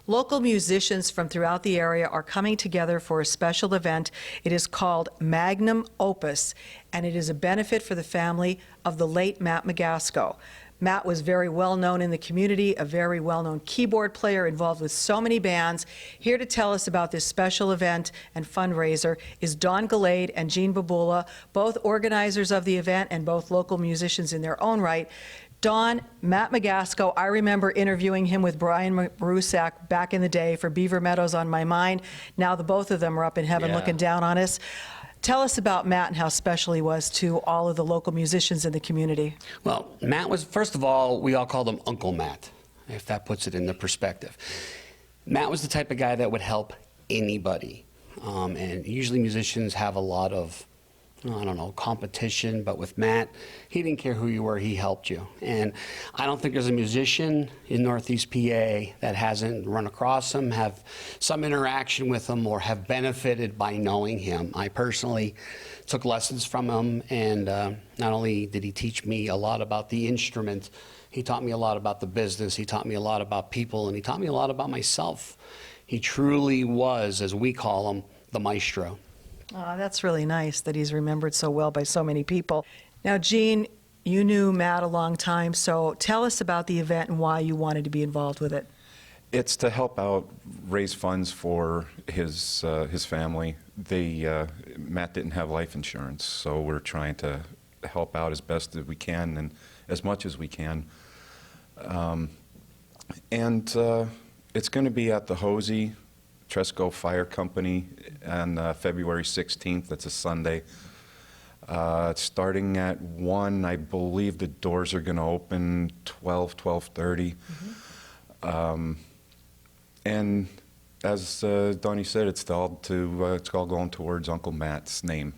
Local musicians from throughout the area are coming together for a special event. It is called Magnum Opus, and it is a benefit for the family of the late Matt McGasko. Matt was very well known in the community, a very well-known keyboard player involved with so many bands. Here to tell us about this special event and fundraiser is Don Gallade and Jean Babula, both organizers of the event and both local musicians in their own right. Don, Matt McGasko, I remember interviewing him with Brian Marusak back in the day for Beaver Meadows on My Mind. Now the both of them are up in heaven looking down on us. Tell us about Matt and how special he was to all of the local musicians in the community. Well, Matt was, first of all, we all called him Uncle Matt, if that puts it into perspective. Matt was the type of guy that would help anybody. And usually musicians have a lot of, I don't know, competition, but with Matt, he didn't care who you were, he helped you. And I don't think there's a musician in Northeast PA that hasn't run across him, have some interaction with him, or have benefited by knowing him. I personally took lessons from him, and not only did he teach me a lot about the instrument, he taught me a lot about the business, he taught me a lot about people, and he taught me a lot about myself. He truly was, as we call him, the maestro. Oh, that's really nice that he's remembered so well by so many people. Now, Jean, you knew Matt a long time, so tell us about the event and why you wanted to be involved with it. It's to help out, raise funds for his family. Matt didn't have life insurance, so we're trying to help out as best as we can and as much as we can. It's going to be at the Hosey Tresco Fire Company on February 16th. That's a Sunday. It's starting at 1. I believe the doors are going to open 12:30. And as Donnie said, it's all going towards Uncle Matt's name.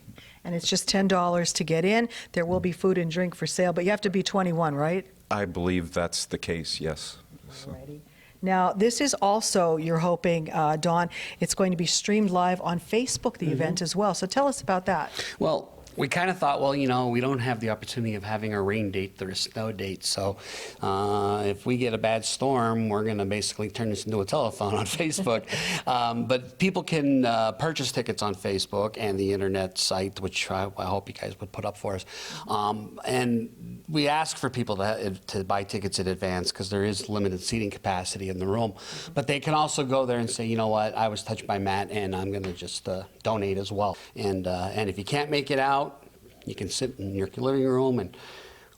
And it's just $10 to get in. There will be food and drink for sale, but you have to be 21, right? I believe that's the case, yes. Alrighty. Now, this is also, you're hoping, Dawn, it's going to be streamed live on Facebook, the event as well. So tell us about that. Well, we kind of thought, well, you know, we don't have the opportunity of having a rain date or a snow date. So if we get a bad storm, we're going to basically turn this into a telethon on Facebook. But people can purchase tickets on Facebook and the internet site, which I hope you guys would put up for us. And we ask for people to buy tickets in advance because there is limited seating capacity in the room. But they can also go there and say, you know what, I was touched by Matt and I'm going to just donate as well. And if you can't make it out, you can sit in your living room and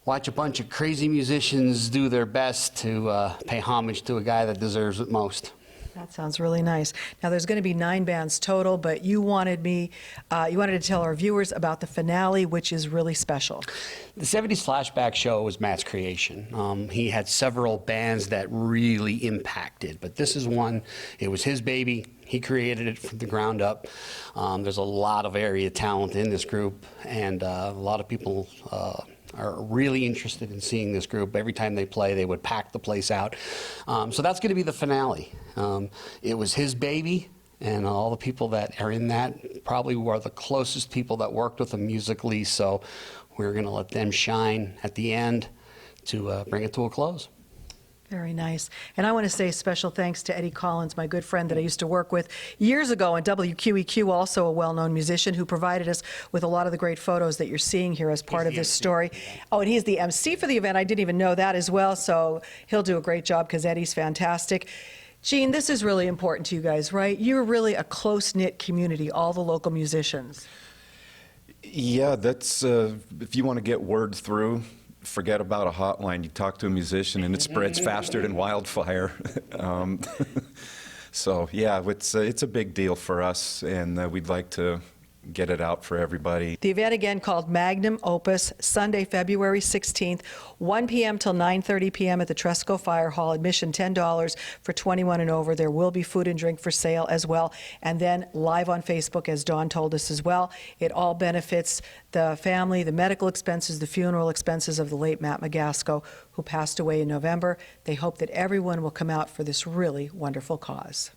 watch a bunch of crazy musicians do their best to pay homage to a guy that deserves it most. That sounds really nice. Now, there's going to be 9 bands total, but you wanted to tell our viewers about the finale, which is really special. The 70s Flashback show was Matt's creation. He had several bands that really impacted, but this is one, it was his baby. He created it from the ground up. There's a lot of area talent in this group, and a lot of people are really interested in seeing this group. Every time they play, they would pack the place out. So that's going to be the finale. It was his baby, and all the people that are in that probably were the closest people that worked with him musically, so we're going to let them shine at the end to bring it to a close. Very nice. And I want to say special thanks to Eddie Collins, my good friend that I used to work with years ago on WQEQ, also a well-known musician who provided us with a lot of the great photos that you're seeing here as part of this story. Oh, and he's the MC for the event. I didn't even know that as well, so he'll do a great job because Eddie's fantastic. Jean, this is really important to you guys, right? You're really a close-knit community, all the local musicians. Yeah, that's, if you want to get word through, forget about a hotline. You talk to a musician and it spreads faster than wildfire. So yeah, it's a big deal for us, and we'd like to get it out for everybody. The event again called Magnum Opus, Sunday, February 16th, 1 p.m. till 9:30 p.m. at the Tresco Fire Hall. Admission $10 for 21 and over. There will be food and drink for sale as well. And then live on Facebook, as Dawn told us as well. It all benefits the family, the medical expenses, the funeral expenses of the late Matt McGasko, who passed away in November. They hope that everyone will come out for this really wonderful cause.